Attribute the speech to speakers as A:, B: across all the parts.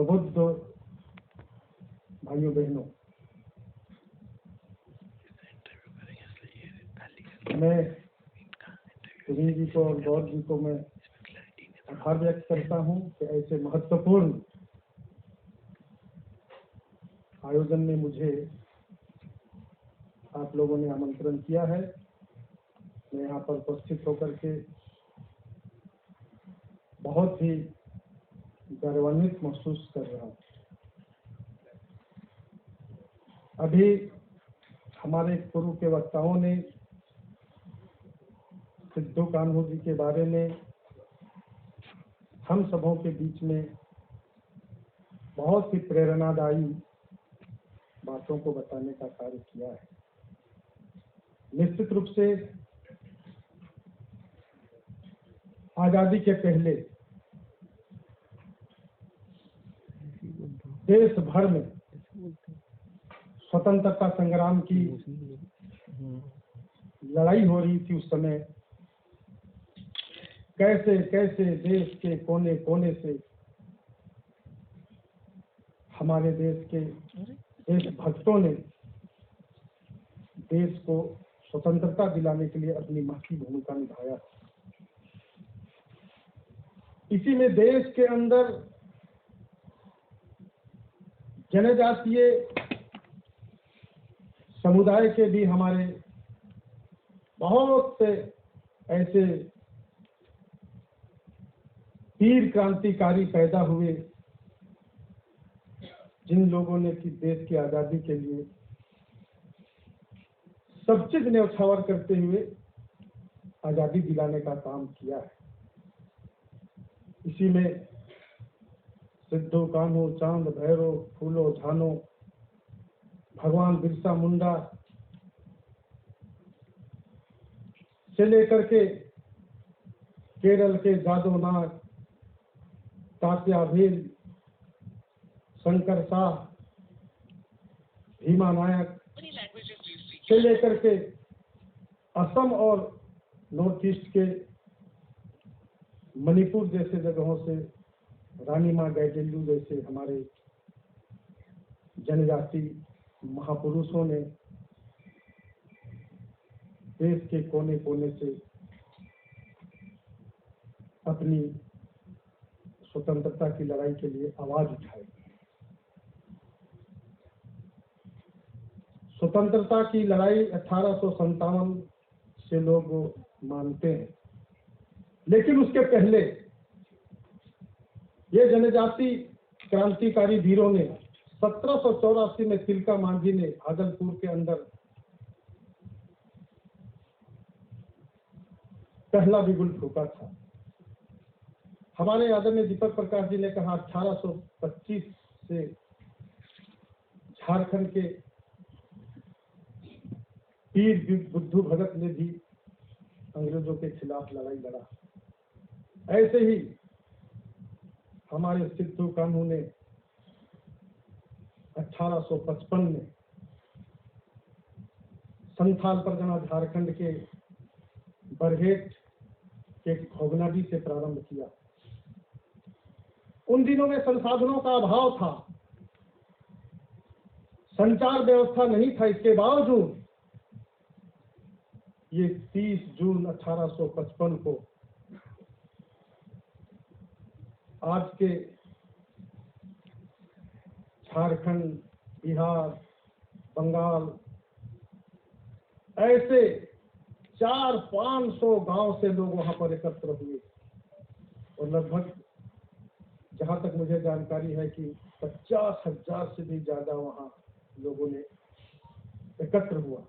A: प्रबुद्ध भाइयों बहनों, मैं सुनील जी को और गौर जी को मैं आभार व्यक्त करता हूं कि ऐसे महत्वपूर्ण आयोजन में मुझे आप लोगों ने आमंत्रण किया है। मैं यहाँ पर उपस्थित होकर के बहुत ही गौरवान्वित महसूस कर रहा हूँ। अभी हमारे पूर्व के वक्ताओं ने सिद्धू कान्हू जी के बारे में हम सबों के बीच में बहुत ही प्रेरणादायी बातों को बताने का कार्य किया है। निश्चित रूप से आजादी के पहले देश भर में स्वतंत्रता संग्राम की लड़ाई हो रही थी। उस समय कैसे कैसे देश के कोने कोने से हमारे देश के देशभक्तों ने देश को स्वतंत्रता दिलाने के लिए अपनी महती भूमिका निभाया। इसी में देश के अंदर जनजातीय समुदाय के भी हमारे बहुत से ऐसे वीर क्रांतिकारी पैदा हुए जिन लोगों ने कि देश की आजादी के लिए सब चीज न्यौछावर करते हुए आजादी दिलाने का काम किया है। इसी में सिद्धू कान्हू, चांद भैरव, फूलो झानो, भगवान बिरसा मुंडा से लेकर के केरल के जादव नाग, तात्या भील, शंकर शाह, भीमा नायक से लेकर के असम और नॉर्थ ईस्ट के मणिपुर जैसे जगहों से रानी माँ गैजेलू जैसे हमारे जनजाति महापुरुषों ने देश के कोने कोने से अपनी स्वतंत्रता की लड़ाई के लिए आवाज उठाई। स्वतंत्रता की लड़ाई 1857 से लोग मानते हैं, लेकिन उसके पहले ये जनजाति क्रांतिकारी वीरों ने 1784 में तिलका मांझी ने भागलपुर के अंदर पहला बिगुल फूका था। हमारे आदरणीय दीपक प्रकाश जी ने कहा 1825 से झारखंड के वीर बुद्धू भगत ने भी अंग्रेजों के खिलाफ लड़ाई लड़ा। ऐसे ही हमारे सिद्धू कान्हू ने 1855 में संथाल परगना झारखंड के बरहेट के भोगनाडी से प्रारंभ किया। उन दिनों में संसाधनों का अभाव था, संचार व्यवस्था नहीं था। इसके बावजूद ये 30 जून 1855 को आज के झारखंड, बिहार, बंगाल ऐसे 400-500 गांव से लोग वहां पर एकत्र हुए और लगभग जहां तक मुझे जानकारी है कि 50,000 से भी ज्यादा वहां लोगों ने एकत्र हुआ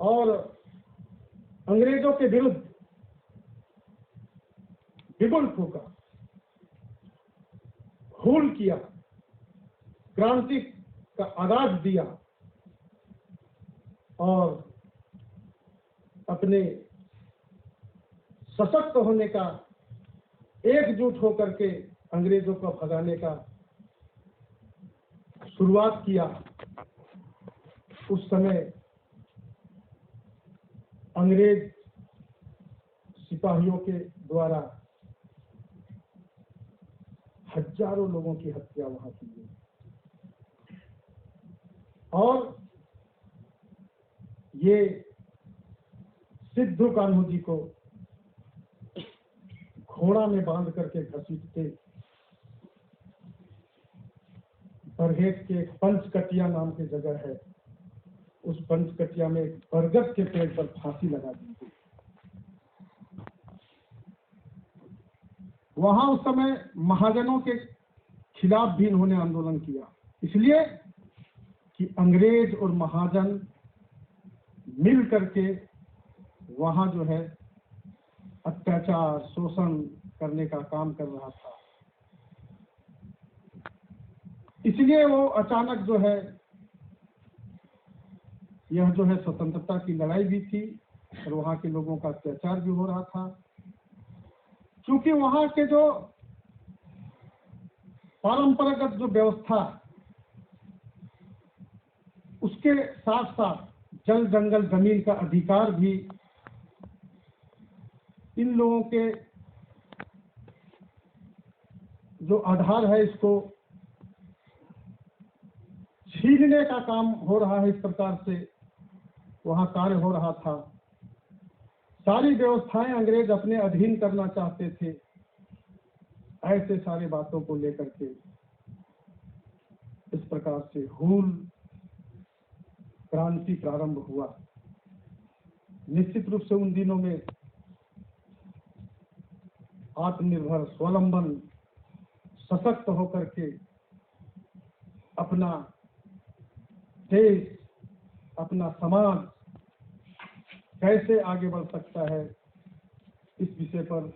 A: और अंग्रेजों के विरुद्ध बिगुल फूका, हूल किया, क्रांति का आगाज दिया और अपने सशक्त होने का, एकजुट होकर के अंग्रेजों को भगाने का शुरुआत किया। उस समय अंग्रेज सिपाहियों के द्वारा हजारों लोगों की हत्या वहां की गई। और ये सिद्धू कान्हू जी को घोड़ा में बांध करके घसीटते बरहेट के पंचकटिया नाम की जगह है, उस पंचकटिया में एक बरगद के पेड़ पर फांसी लगा दी गई। वहां उस समय महाजनों के खिलाफ भी इन्होंने आंदोलन किया, इसलिए कि अंग्रेज और महाजन मिल करके वहां जो है अत्याचार शोषण करने का काम कर रहा था। इसलिए वो अचानक जो है यह जो है स्वतंत्रता की लड़ाई भी थी और वहां के लोगों का अत्याचार भी हो रहा था, क्योंकि वहां के जो परंपरागत जो व्यवस्था उसके साथ साथ जल जंगल जमीन का अधिकार भी इन लोगों के जो आधार है इसको छीनने का काम हो रहा है। इस प्रकार से वहां कार्य हो रहा था। सारी व्यवस्थाएं अंग्रेज अपने अधीन करना चाहते थे। ऐसे सारे बातों को लेकर के इस प्रकार से हूल क्रांति प्रारंभ हुआ। निश्चित रूप से उन दिनों में आत्मनिर्भर स्वावलंबन सशक्त होकर के अपना देश अपना समाज कैसे आगे बढ़ सकता है, इस विषय पर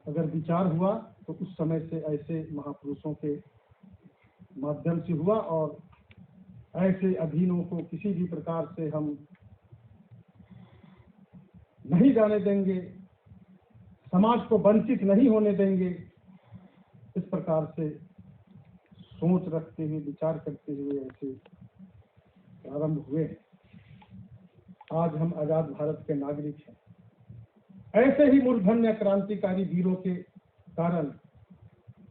A: अगर विचार हुआ तो उस समय से ऐसे महापुरुषों के माध्यम से हुआ। और ऐसे अधीनों को किसी भी प्रकार से हम नहीं जाने देंगे, समाज को वंचित नहीं होने देंगे, इस प्रकार से सोच रखते हुए विचार करते हुए ऐसे प्रारंभ हुए। आज हम आजाद भारत के नागरिक हैं। ऐसे ही मूर्धन्य क्रांतिकारी वीरों के कारण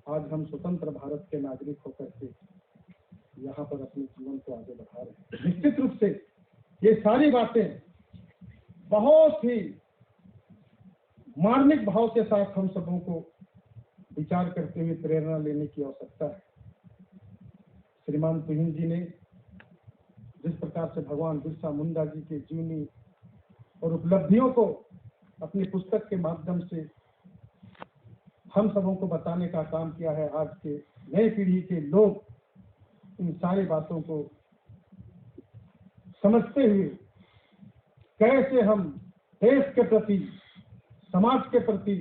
A: आज हम स्वतंत्र भारत के नागरिक होकर के यहाँ पर अपने जीवन को आगे बढ़ा रहे हैं। निश्चित रूप से ये सारी बातें बहुत ही मार्मिक भाव के साथ हम सबों को विचार करते हुए प्रेरणा लेने की आवश्यकता है। श्रीमान तुहिन जी ने जिस प्रकार से भगवान बिरसा मुंडा जी के जीवनी और उपलब्धियों को अपनी पुस्तक के माध्यम से हम सबों को बताने का काम किया है, आज के नए पीढ़ी के लोग इन सारी बातों को समझते हुए कैसे हम देश के प्रति समाज के प्रति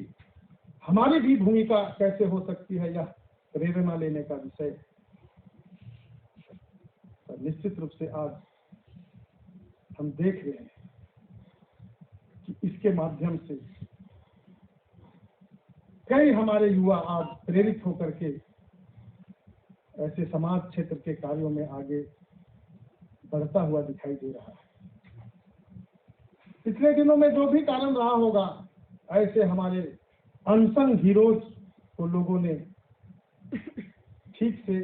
A: हमारी भी भूमिका कैसे हो सकती है, यह प्रेरणा लेने का विषय है। निश्चित रूप से आज हम देख रहे हैं कि इसके माध्यम से कई हमारे युवा आज प्रेरित होकर के ऐसे समाज क्षेत्र के कार्यों में आगे बढ़ता हुआ दिखाई दे रहा है। पिछले दिनों में जो भी कारण रहा होगा, ऐसे हमारे अनसंग हीरोज को लोगों ने ठीक से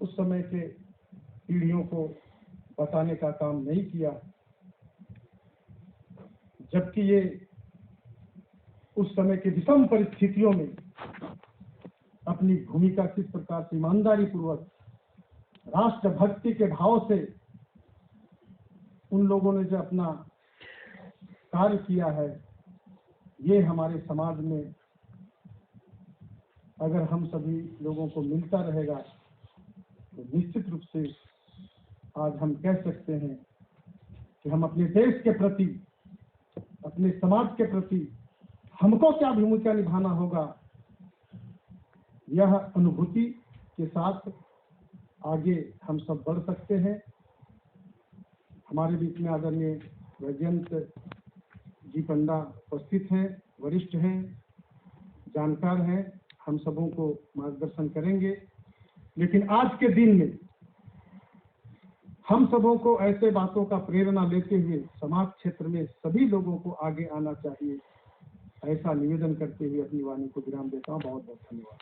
A: उस समय के पीढ़ियों को बताने का काम नहीं किया, जबकि ये उस समय के विषम परिस्थितियों में अपनी भूमिका किस प्रकार से ईमानदारी पूर्वक राष्ट्रभक्ति के भाव से उन लोगों ने जो अपना कार्य किया है, ये हमारे समाज में अगर हम सभी लोगों को मिलता रहेगा तो निश्चित रूप से आज हम कह सकते हैं कि हम अपने देश के प्रति अपने समाज के प्रति हमको क्या भूमिका निभाना होगा, यह अनुभूति के साथ आगे हम सब बढ़ सकते हैं। हमारे बीच में आदरणीय वैजयंत जी पंडा उपस्थित हैं, वरिष्ठ हैं, जानकार हैं, हम सबों को मार्गदर्शन करेंगे। लेकिन आज के दिन में हम सबों को ऐसे बातों का प्रेरणा लेते हुए समाज क्षेत्र में सभी लोगों को आगे आना चाहिए। ऐसा निवेदन करते हुए अपनी वाणी को विराम देता हूँ। बहुत बहुत धन्यवाद।